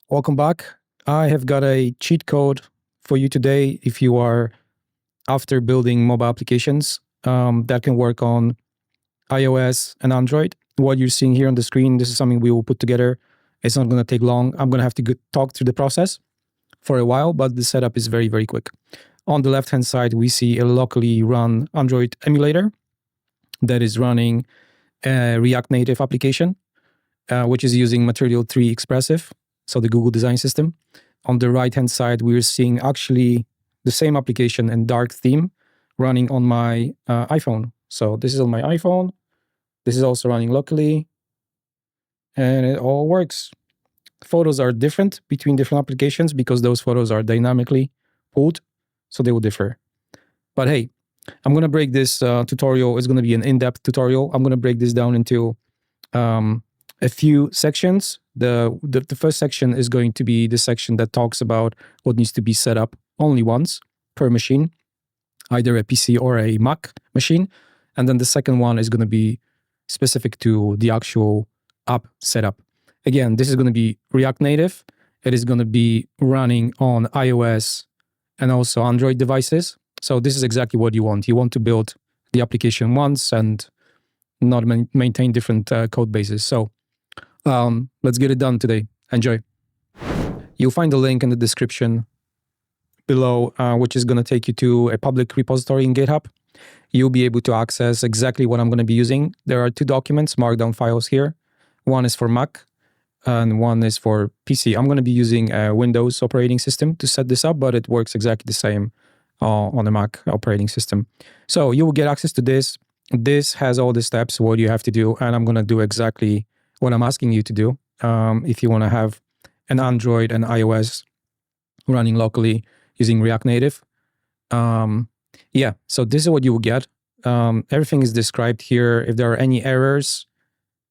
Welcome back. I have got a cheat code for you today if you are after building mobile applications that can work on iOS and Android. What you're seeing here on the screen, this is something we will put together. It's not going to take long. I'm going to have to talk through the process for a while, but the setup is very, very quick. On the left-hand side, we see a locally run Android emulator that is running a React Native application, which is using Material 3 Expressive, so the Google design system. On the right-hand side, we're seeing actually the same application and dark theme running on my iPhone. So this is on my iPhone. This is also running locally, and it all works. Photos are different between different applications because those photos are dynamically pulled, so they will differ. But hey, I'm going to break this tutorial. It's going to be an in-depth tutorial. I'm going to break this down into a few sections. The first section is going to be the section that talks about what needs to be set up only once per machine, either a PC or a Mac machine. And then the second one is going to be specific to the actual app setup. Again, this is going to be React Native. It is going to be running on iOS and also Android devices. So this is exactly what you want. You want to build the application once and not maintain different code bases. So let's get it done today. Enjoy. You'll find the link in the description below, which is going to take you to a public repository in GitHub. You'll be able to access exactly what I'm going to be using. There are two documents, markdown files here. One is for Mac and one is for PC. I'm going to be using a Windows operating system to set this up, but it works exactly the same on a Mac operating system. So you will get access to this. This has all the steps, what you have to do, and I'm going to do exactly what I'm asking you to do. If you want to have an Android and iOS running locally using React Native. Yeah, so this is what you will get. Everything is described here. If there are any errors,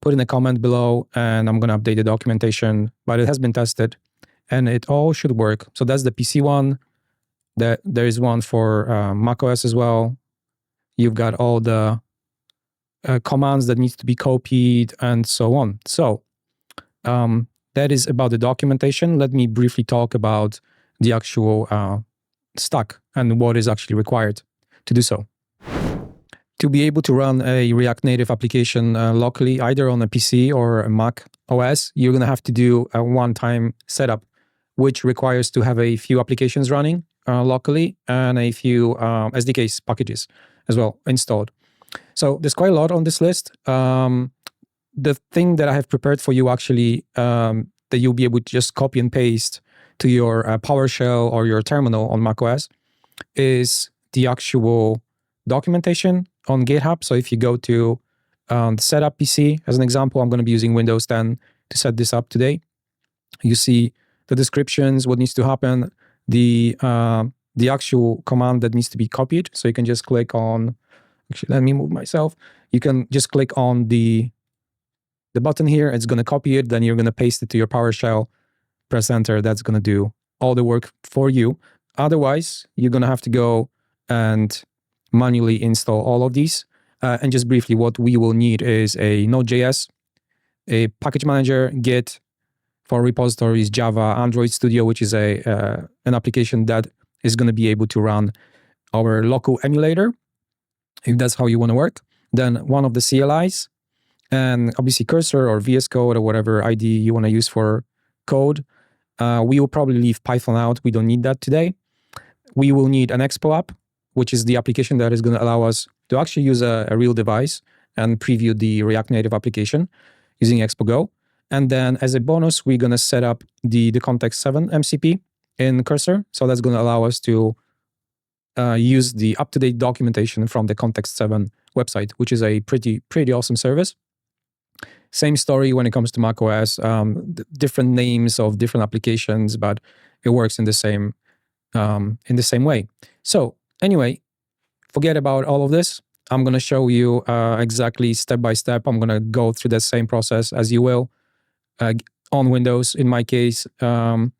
put in a comment below and I'm going to update the documentation, but it has been tested and it all should work. So that's the PC one. There is one for macOS as well. You've got all the commands that needs to be copied and so on. So that is about the documentation. Let me briefly talk about the actual stack and what is actually required to do so. To be able to run a React Native application locally, either on a PC or a Mac OS, you're going to have to do a one-time setup, which requires to have a few applications running locally and a few SDKs packages as well installed. So there's quite a lot on this list. The thing that I have prepared for you actually that you'll be able to just copy and paste to your PowerShell or your terminal on macOS is the actual documentation on GitHub. So if you go to the setup PC, as an example, I'm going to be using Windows 10 to set this up today. You see the descriptions, what needs to happen, the actual command that needs to be copied. So you can just click on, actually, let me move myself. You can just click on the button here. It's going to copy it. Then you're going to paste it to your PowerShell, press enter. That's going to do all the work for you. Otherwise, you're going to have to go and manually install all of these. And just briefly, what we will need is a Node.js, a package manager, Git for repositories, Java, Android Studio, which is an application that is going to be able to run our local emulator, if that's how you want to work. Then one of the CLIs, and obviously Cursor or VS Code or whatever IDE you want to use for code. We will probably leave Python out. We don't need that today. We will need an Expo app, which is the application that is going to allow us to actually use a real device and preview the React Native application using Expo Go. And then as a bonus, we're going to set up the Context 7 MCP in Cursor. So that's going to allow us to use the up-to-date documentation from the Context 7 website, which is a pretty awesome service. Same story when it comes to macOS, different names of different applications, but it works in the same way. So anyway, forget about all of this. I'm going to show you exactly step by step. I'm going to go through the same process as you will on Windows in my case. And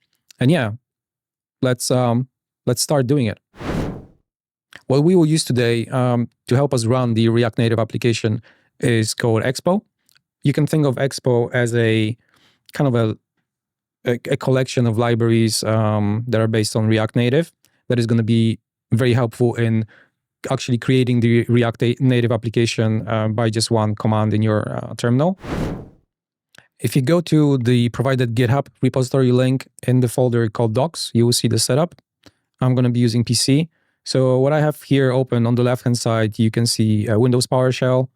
yeah, let's start doing it. What we will use today to help us run the React Native application is called Expo. You can think of Expo as a kind of a collection of libraries that are based on React Native that is going to be very helpful in actually creating the React Native application by just one command in your terminal. If you go to the provided GitHub repository link in the folder called docs, you will see the setup. I'm going to be using PC. So what I have here open on the left-hand side, you can see Windows PowerShell.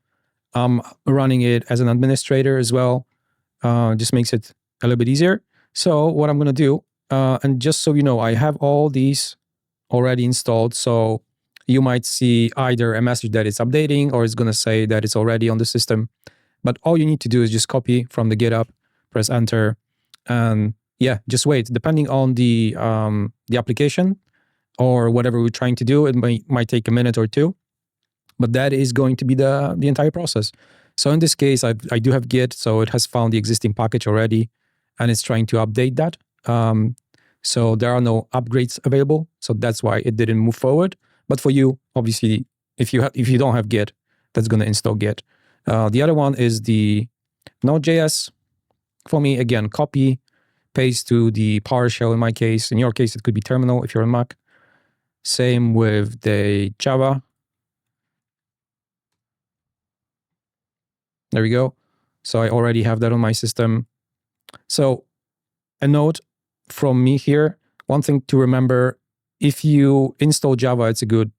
I'm running it as an administrator as well. Just makes it a little bit easier. So what I'm going to do, and just so you know, I have all these already installed. So you might see either a message that it's updating or it's going to say that it's already on the system. But all you need to do is just copy from the GitHub, press enter, and yeah, just wait. Depending on the application or whatever we're trying to do, it might take a minute or two. But that is going to be the entire process. So in this case, I do have Git, so it has found the existing package already, and it's trying to update that. So there are no upgrades available, so that's why it didn't move forward. But for you, obviously, if you don't have Git, that's going to install Git. The other one is the Node.js. For me, again, copy, paste to the PowerShell in my case. In your case, it could be terminal if you're on Mac. Same with the Java. There we go. So I already have that on my system. So a note from me here, one thing to remember, if you install Java, it's a good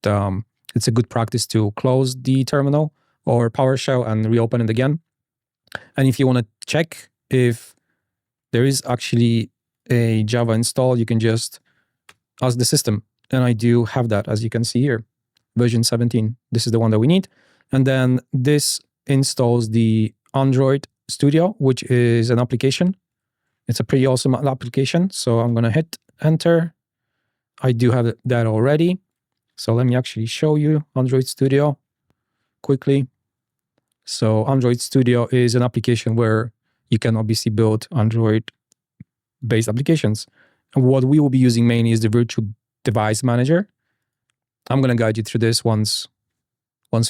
practice to close the terminal or PowerShell and reopen it again. And if you want to check if there is actually a Java install, you can just ask the system. And I do have that, as you can see here, version 17. This is the one that we need. And then this installs the Android Studio, which is an application. It's a pretty awesome application. So I'm going to hit enter. I do have that already. So let me actually show you Android Studio quickly. So Android Studio is an application where you can obviously build Android-based applications. And what we will be using mainly is the virtual device manager. I'm going to guide you through this once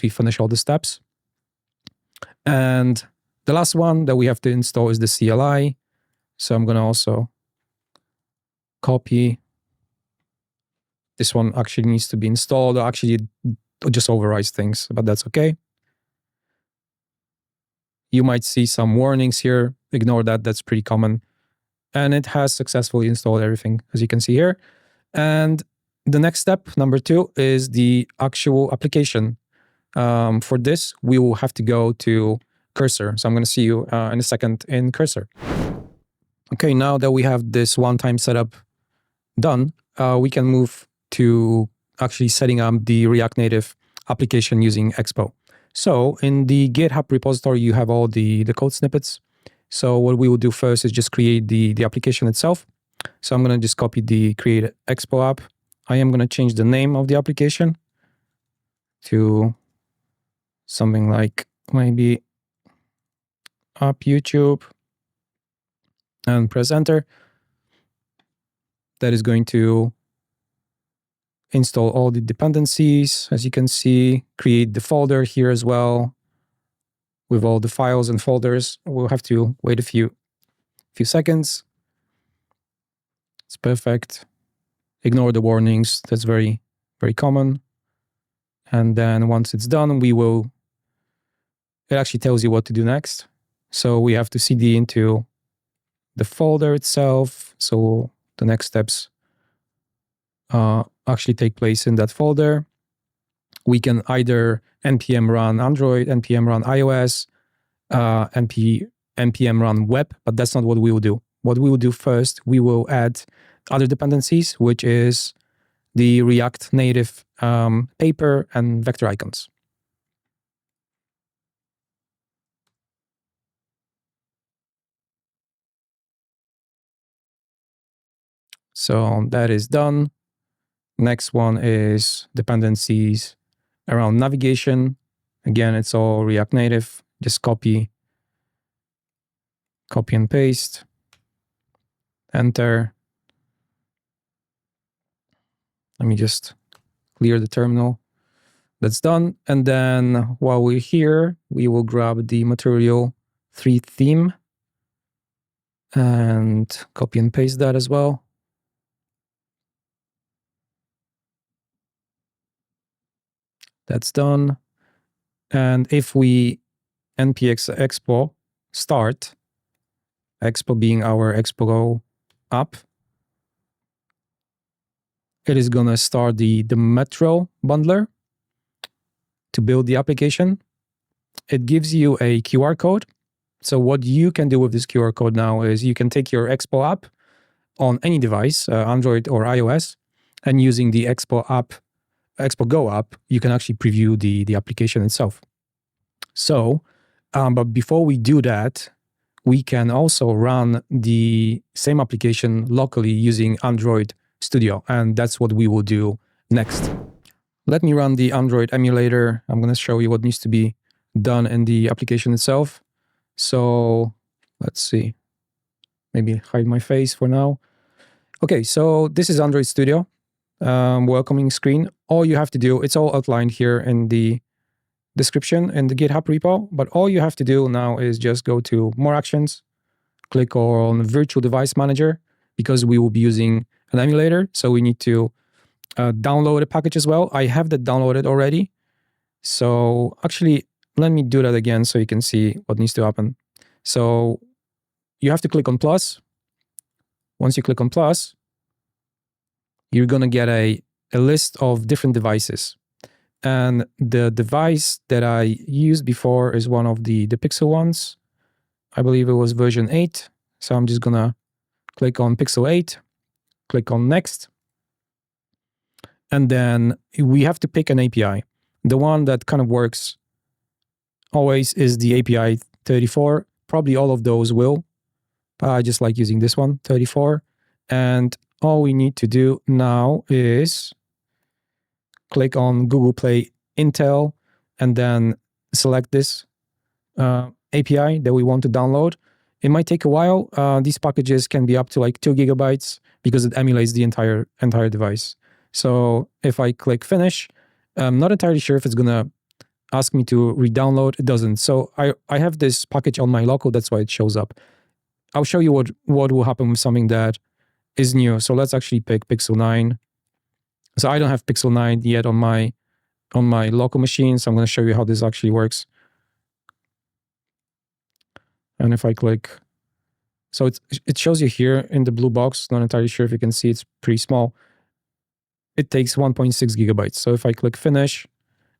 we finish all the steps. And the last one that we have to install is the CLI. So I'm going to also copy. This one actually needs to be installed. Actually, it just overrides things, but that's okay. You might see some warnings here. Ignore that. That's pretty common. And it has successfully installed everything, as you can see here. And the next step, number 2, is the actual application. For this, we will have to go to Cursor. So I'm going to see you in a second in Cursor. Okay, now that we have this one-time setup done, we can move to actually setting up the React Native application using Expo. So in the GitHub repository, you have all the code snippets. So what we will do first is just create the application itself. So I'm going to just copy the create Expo app. I am going to change the name of the application to something like maybe App YouTube and press enter. That is going to install all the dependencies, as you can see, create the folder here as well with all the files and folders. We'll have to wait a few seconds. It's perfect. Ignore the warnings. That's very, very common. And then once it's done, it actually tells you what to do next. So we have to cd into the folder itself. So the next steps actually take place in that folder. We can either npm run Android, npm run iOS, npm run web, but that's not what we will do. What we will do first, we will add other dependencies, which is the React Native paper and vector icons. So that is done. Next one is dependencies around navigation. Again, it's all React Native. Just copy and paste, enter. Let me just clear the terminal. That's done. And then while we're here, we will grab the Material 3 theme. and copy and paste that as well. That's done. And if we npx expo start, expo being our Expo app, it is going to start the Metro bundler to build the application. It gives you a QR code. So what you can do with this QR code now is you can take your Expo app on any device, Android or iOS, and using the Expo Go app, you can actually preview the application itself. So, but before we do that, we can also run the same application locally using Android Studio, and that's what we will do next. Let me run the Android emulator. I'm going to show you what needs to be done in the application itself. So let's see, maybe hide my face for now. Okay, so this is Android Studio, welcoming screen. All you have to do, it's all outlined here in the description in the GitHub repo, but all you have to do now is just go to More Actions, click on Virtual Device Manager, because we will be using an emulator, so we need to download a package as well. I have that downloaded already. So actually, let me do that again so you can see what needs to happen. So you have to click on plus. Once you click on plus, you're going to get a list of different devices. And the device that I used before is one of the Pixel ones. I believe it was version 8. So I'm just going to click on Pixel 8, click on Next. And then we have to pick an API. The one that kind of works always is the API 34. Probably all of those will. I just like using this one, 34. And all we need to do now is click on Google Play Intel and then select this API that we want to download. It might take a while. These packages can be up to like 2 gigabytes because it emulates the entire device. So if I click finish, I'm not entirely sure if it's going to ask me to re-download. It doesn't. So I have this package on my local. That's why it shows up. I'll show you what will happen with something that is new. So let's actually pick Pixel 9. So I don't have Pixel 9 yet on my local machine. So I'm going to show you how this actually works. And if I click, so it shows you here in the blue box. Not entirely sure if you can see, it's pretty small. It takes 1.6 gigabytes. So if I click finish,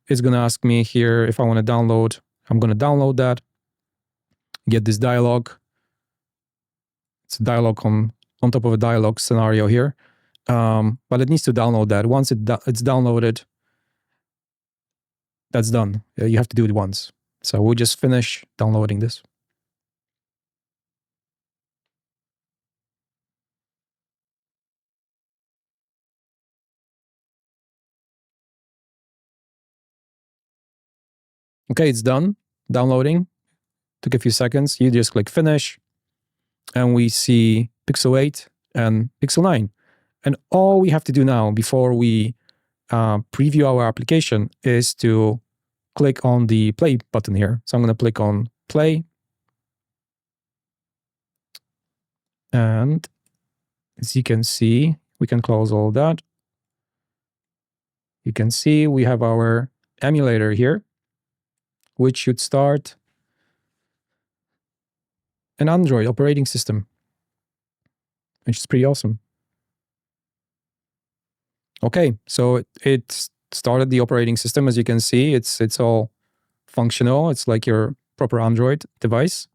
it's going to ask me here if I want to download. I'm going to download that. Get this dialog. It's a dialog on top of a dialog scenario here. But it needs to download that. Once it's downloaded, that's done. You have to do it once. So we'll just finish downloading this. Okay, it's done. Downloading. Took a few seconds. You just click finish. And we see Pixel 8 and Pixel 9. And all we have to do now before we preview our application is to click on the play button here. So I'm going to click on play. And as you can see, we can close all that. You can see we have our emulator here, which should start an Android operating system, which is pretty awesome. Okay, so it started the operating system. As you can see, it's all functional. It's like your proper Android device,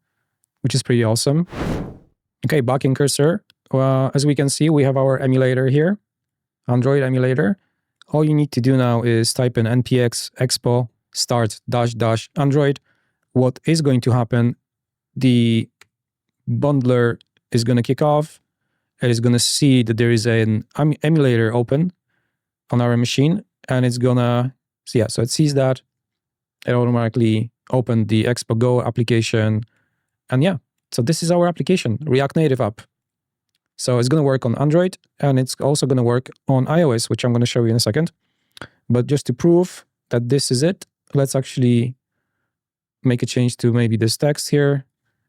which is pretty awesome. Okay, back in cursor. As we can see, we have our emulator here, Android emulator. All you need to do now is type in npx expo start -- Android. What is going to happen, the bundler is going to kick off. It is going to see that there is an emulator open on our machine, and it's going to, so it sees that. It automatically opened the Expo Go application. And so this is our application, React Native app. So it's going to work on Android, and it's also going to work on iOS, which I'm going to show you in a second. But just to prove that this is it, let's actually make a change to maybe this text here.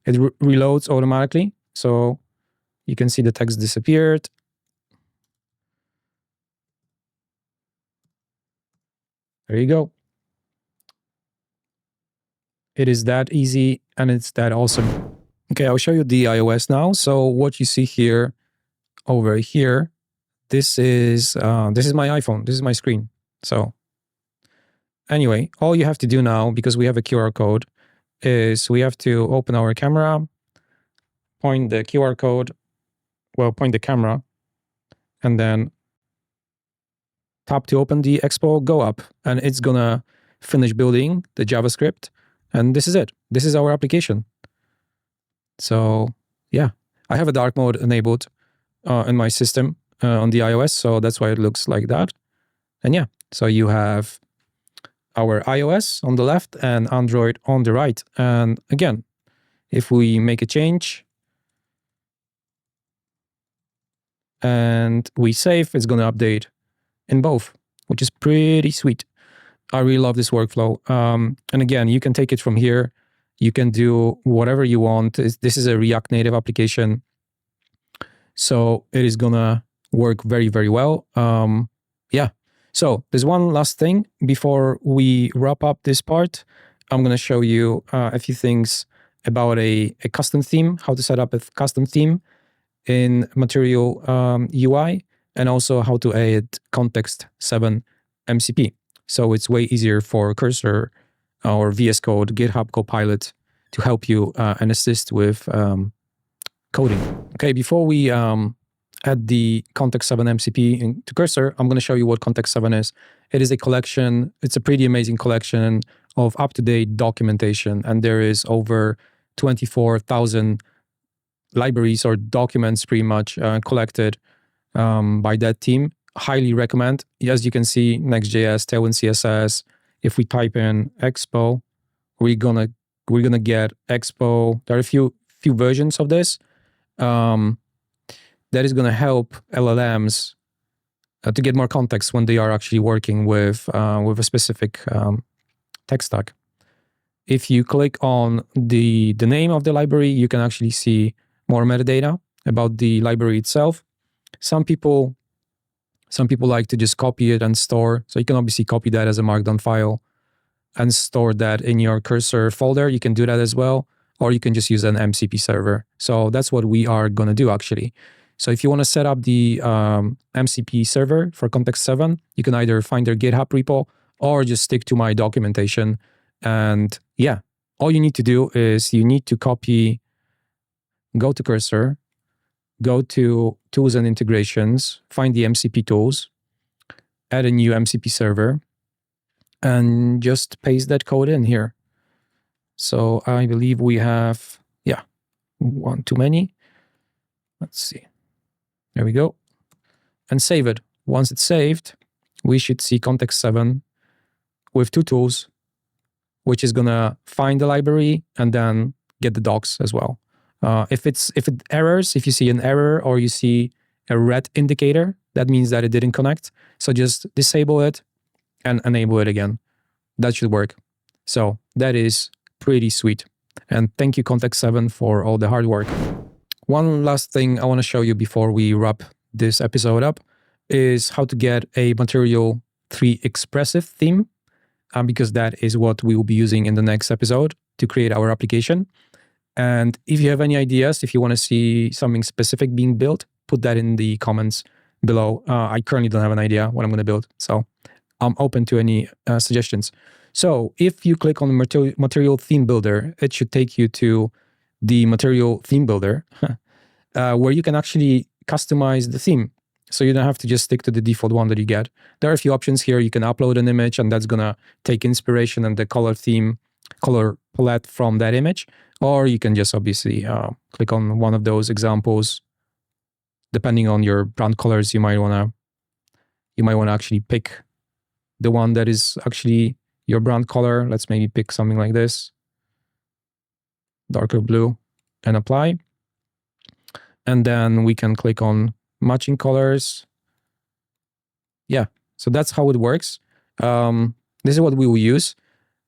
It reloads automatically. So you can see the text disappeared. There you go. It is that easy and it's that awesome. Okay, I'll show you the iOS now. So what you see here, over here, this is my iPhone. This is my screen. So anyway, all you have to do now, because we have a QR code, is we have to open our camera, point the QR code, well, point the camera, and then tap to open the Expo Go app, and it's gonna finish building the JavaScript, and this is it. This is our application. So yeah, I have a dark mode enabled in my system on the iOS, so that's why it looks like that. And yeah, so you have our iOS on the left and Android on the right. And again, if we make a change and we save, it's going to update in both, which is pretty sweet. I really love this workflow. And again, you can take it from here. You can do whatever you want. This is a React Native application, so it is going to work very, very well. Yeah. So there's one last thing before we wrap up this part. I'm going to show you a few things about a custom theme, how to set up a custom theme in Material UI, and also how to add context 7 MCP. So it's way easier for Cursor or VS Code, GitHub Copilot to help you and assist with coding. Okay, before we add the context 7 MCP into Cursor, I'm going to show you what context 7 is. It is a collection. It's a pretty amazing collection of up-to-date documentation, and there is over 24,000 libraries or documents pretty much collected by that team. Highly recommend. As you can see, Next.js, Tailwind CSS. If we type in Expo, we're gonna get Expo. There are a few versions of this. That is gonna help LLMs to get more context when they are actually working with a specific tech stack. If you click on the name of the library, you can actually see more metadata about the library itself. Some people like to just copy it and store. So you can obviously copy that as a markdown file and store that in your Cursor folder. You can do that as well, or you can just use an MCP server. So that's what we are going to do actually. So if you want to set up the MCP server for context 7, you can either find their GitHub repo or just stick to my documentation. And yeah, all you need to do is you need to go to Cursor, go to Tools and Integrations, find the MCP tools, add a new MCP server, and just paste that code in here. So I believe we have, yeah, one too many. Let's see. There we go. And save it. Once it's saved, we should see context 7 with two tools, which is gonna find the library and then get the docs as well. If it errors, if you see an error or you see a red indicator, that means that it didn't connect. So just disable it and enable it again. That should work. So that is pretty sweet. And thank you, Context 7, for all the hard work. One last thing I want to show you before we wrap this episode up is how to get a Material 3 Expressive theme, because that is what we will be using in the next episode to create our application. And if you have any ideas, if you want to see something specific being built, put that in the comments below. I currently don't have an idea what I'm going to build, so I'm open to any suggestions. So if you click on the Material Theme Builder, it should take you to the Material Theme Builder, where you can actually customize the theme. So you don't have to just stick to the default one that you get. There are a few options here. You can upload an image, and that's going to take inspiration and the color palette from that image. Or you can just obviously click on one of those examples. Depending on your brand colors, you might want to actually pick the one that is actually your brand color. Let's maybe pick something like this, darker blue, and apply. And then we can click on matching colors. Yeah, so that's how it works. This is what we will use.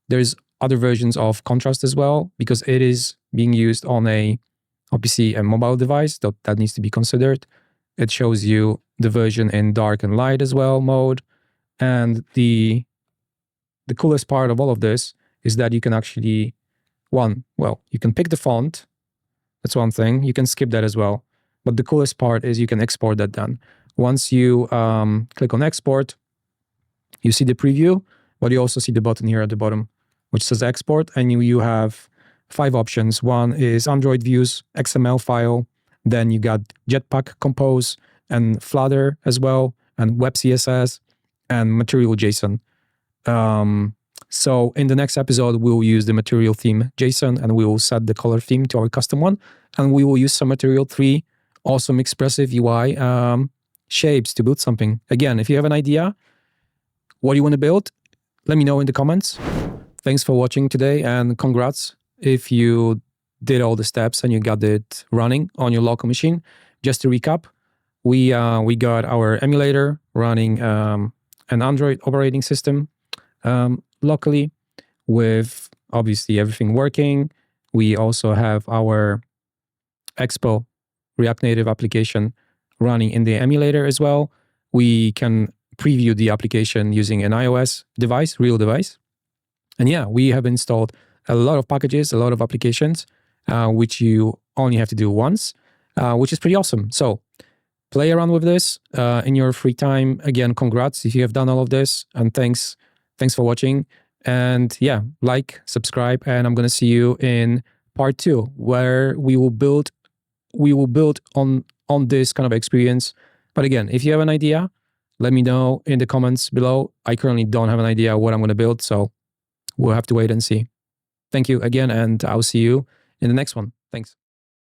There's other versions of contrast as well, because it is being used on a obviously a mobile device, that needs to be considered. It shows you the version in dark and light as well mode. And the coolest part of all of this is that you can actually, you can pick the font. That's one thing. You can skip that as well. But the coolest part is you can export that then. Once you click on export, you see the preview, but you also see the button here at the bottom, which says export, and you have 5 options. One is Android views, XML file, then you got Jetpack Compose and Flutter as well, and Web CSS and Material JSON. So in the next episode, we'll use the material theme JSON, and we will set the color theme to our custom one, and we will use some Material 3 awesome expressive UI shapes to build something. Again, if you have an idea, what you want to build, let me know in the comments. Thanks for watching today, and congrats if you did all the steps and you got it running on your local machine. Just to recap, we got our emulator running an Android operating system locally with obviously everything working. We also have our Expo React Native application running in the emulator as well. We can preview the application using an iOS device, real device. And yeah, we have installed a lot of packages, a lot of applications, which you only have to do once, which is pretty awesome. So play around with this in your free time. Again, congrats if you have done all of this, and thanks for watching. And yeah, like, subscribe, and I'm going to see you in part 2, where we will build on this kind of experience. But again, if you have an idea, let me know in the comments below. I currently don't have an idea what I'm going to build, so we'll have to wait and see. Thank you again, and I'll see you in the next one. Thanks.